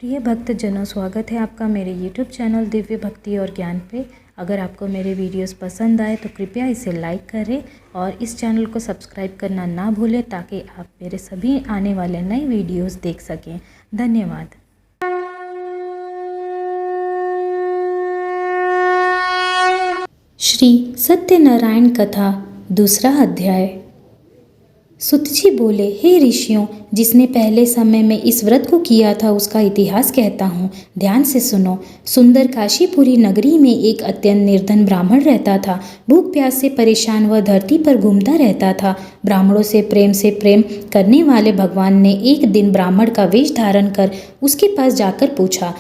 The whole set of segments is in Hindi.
प्रिय भक्तजनों, स्वागत है आपका मेरे YouTube चैनल दिव्य भक्ति और ज्ञान पे। अगर आपको मेरे वीडियोस पसंद आए तो कृपया इसे लाइक करें और इस चैनल को सब्सक्राइब करना ना भूलें ताकि आप मेरे सभी आने वाले नए वीडियोस देख सकें। धन्यवाद। श्री सत्यनारायण कथा दूसरा अध्याय। सुतजी बोले, हे ऋषियों, जिसने पहले समय में इस व्रत को किया था उसका इतिहास कहता हूँ, ध्यान से सुनो। सुंदर काशीपुरी नगरी में एक अत्यंत निर्धन ब्राह्मण रहता था। भूख प्यास से परेशान वह धरती पर घूमता रहता था। ब्राह्मणों से प्रेम करने वाले भगवान ने एक दिन ब्राह्मण का वेश धारण कर उसके पास जाकर पूछा,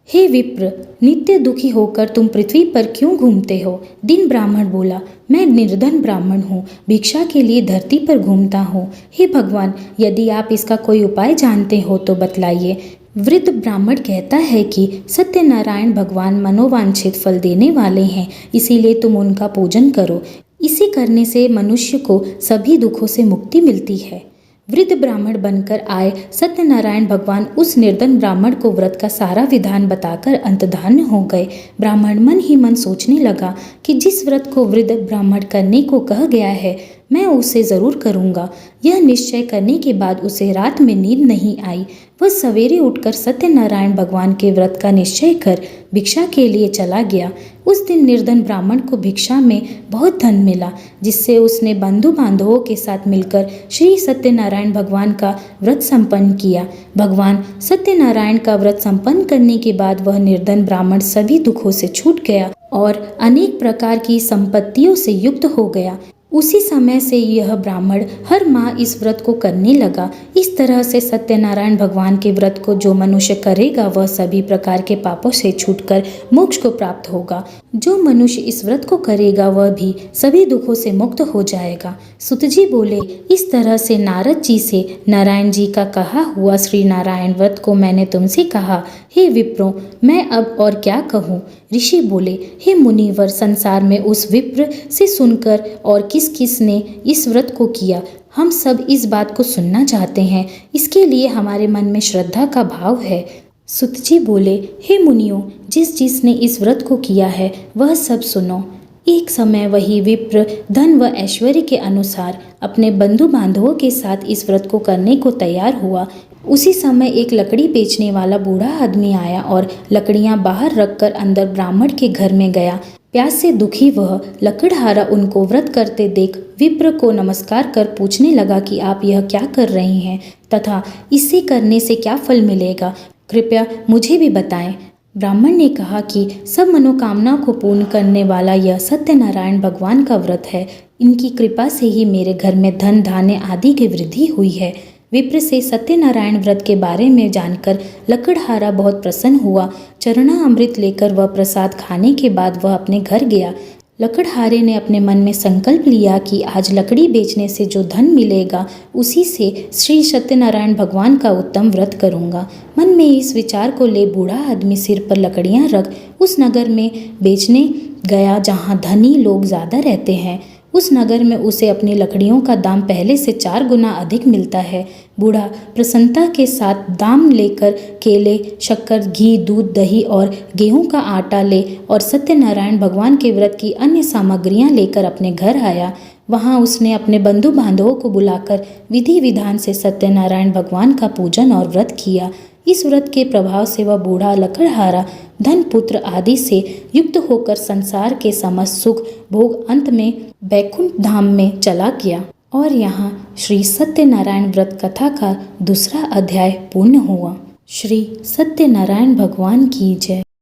हे विप्र, नित्य दुखी होकर तुम पृथ्वी पर क्यों घूमते हो? दिन ब्राह्मण बोला, मैं निर्धन ब्राह्मण हूँ, भिक्षा के लिए धरती पर घूमता हूँ। हे भगवान, यदि आप इसका कोई उपाय जानते हो तो बतलाइए। वृद्ध ब्राह्मण कहता है कि सत्यनारायण भगवान मनोवांछित फल देने वाले हैं, इसीलिए तुम उनका पूजन करो। इसे करने से मनुष्य को सभी दुखों से मुक्ति मिलती है। वृद्ध ब्राह्मण बनकर आए सत्यनारायण भगवान उस निर्धन ब्राह्मण को व्रत का सारा विधान बताकर अंतर्धान हो गए। ब्राह्मण मन ही मन सोचने लगा कि जिस व्रत को वृद्ध ब्राह्मण करने को कहा गया है मैं उसे ज़रूर करूँगा। यह निश्चय करने के बाद उसे रात में नींद नहीं आई। वह सवेरे उठकर सत्यनारायण भगवान के व्रत का निश्चय कर भिक्षा के लिए चला गया। उस दिन निर्धन ब्राह्मण को भिक्षा में बहुत धन मिला, जिससे उसने बंधु बांधवों के साथ मिलकर श्री सत्यनारायण भगवान का व्रत संपन्न किया। भगवान सत्यनारायण का व्रत संपन्न करने के बाद वह निर्धन ब्राह्मण सभी दुखों से छूट गया और अनेक प्रकार की संपत्तियों से युक्त हो गया। उसी समय से यह ब्राह्मण हर माह इस व्रत को करने लगा। इस तरह से सत्यनारायण भगवान के व्रत को जो मनुष्य करेगा वह सभी प्रकार के पापों से छूटकर मोक्ष को प्राप्त होगा। जो मनुष्य इस व्रत को करेगा वह भी सभी दुखों से मुक्त हो जाएगा। सुतजी बोले, इस तरह से नारद जी से नारायण जी का कहा हुआ श्री नारायण व्रत को मैंने तुमसे कहा। हे विप्रो, मैं अब और क्या कहूँ? ऋषि बोले, हे मुनिवर, संसार में उस विप्र से सुनकर और किस किस ने इस व्रत को किया, हम सब इस बात को सुनना चाहते हैं। इसके लिए हमारे मन में श्रद्धा का भाव है। सुतजी बोले, हे मुनियों, जिसने इस व्रत को किया है वह सब सुनो। एक समय वही विप्र धन व ऐश्वर्य के अनुसार अपने बंधु बांधवों के साथ इस व्रत को करने को तैयार हुआ। उसी समय एक लकड़ी बेचने वाला बूढ़ा आदमी आया और लकड़ियां बाहर रखकर अंदर ब्राह्मण के घर में गया। प्यास से दुखी वह लकड़हारा उनको व्रत करते देख विप्र को नमस्कार कर पूछने लगा कि आप यह क्या कर रहे हैं तथा इसे करने से क्या फल मिलेगा, कृपया मुझे भी बताएं। ब्राह्मण ने कहा कि सब मनोकामना को पूर्ण करने वाला यह सत्यनारायण भगवान का व्रत है। इनकी कृपा से ही मेरे घर में धन धान्य आदि की वृद्धि हुई है। विप्र से सत्यनारायण व्रत के बारे में जानकर लकड़हारा बहुत प्रसन्न हुआ। चरणा अमृत लेकर वह प्रसाद खाने के बाद वह अपने घर गया। लकड़हारे ने अपने मन में संकल्प लिया कि आज लकड़ी बेचने से जो धन मिलेगा उसी से श्री सत्यनारायण भगवान का उत्तम व्रत करूंगा। मन में इस विचार को ले बूढ़ा आदमी सिर पर लकड़ियां रख उस नगर में बेचने गया जहां धनी लोग ज़्यादा रहते हैं। उस नगर में उसे अपनी लकड़ियों का दाम पहले से 4 गुना अधिक मिलता है। बूढ़ा प्रसन्नता के साथ दाम लेकर केले, शक्कर, घी, दूध, दही और गेहूं का आटा ले और सत्यनारायण भगवान के व्रत की अन्य सामग्रियां लेकर अपने घर आया। वहां उसने अपने बंधु बांधवों को बुलाकर विधि विधान से सत्यनारायण भगवान का पूजन और व्रत किया। इस व्रत के प्रभाव से वह बूढ़ा लकड़हारा धन पुत्र आदि से युक्त होकर संसार के समस्त सुख भोग अंत में बैकुंठ धाम में चला गया। और यहाँ श्री सत्यनारायण व्रत कथा का दूसरा अध्याय पूर्ण हुआ। श्री सत्यनारायण भगवान की जय।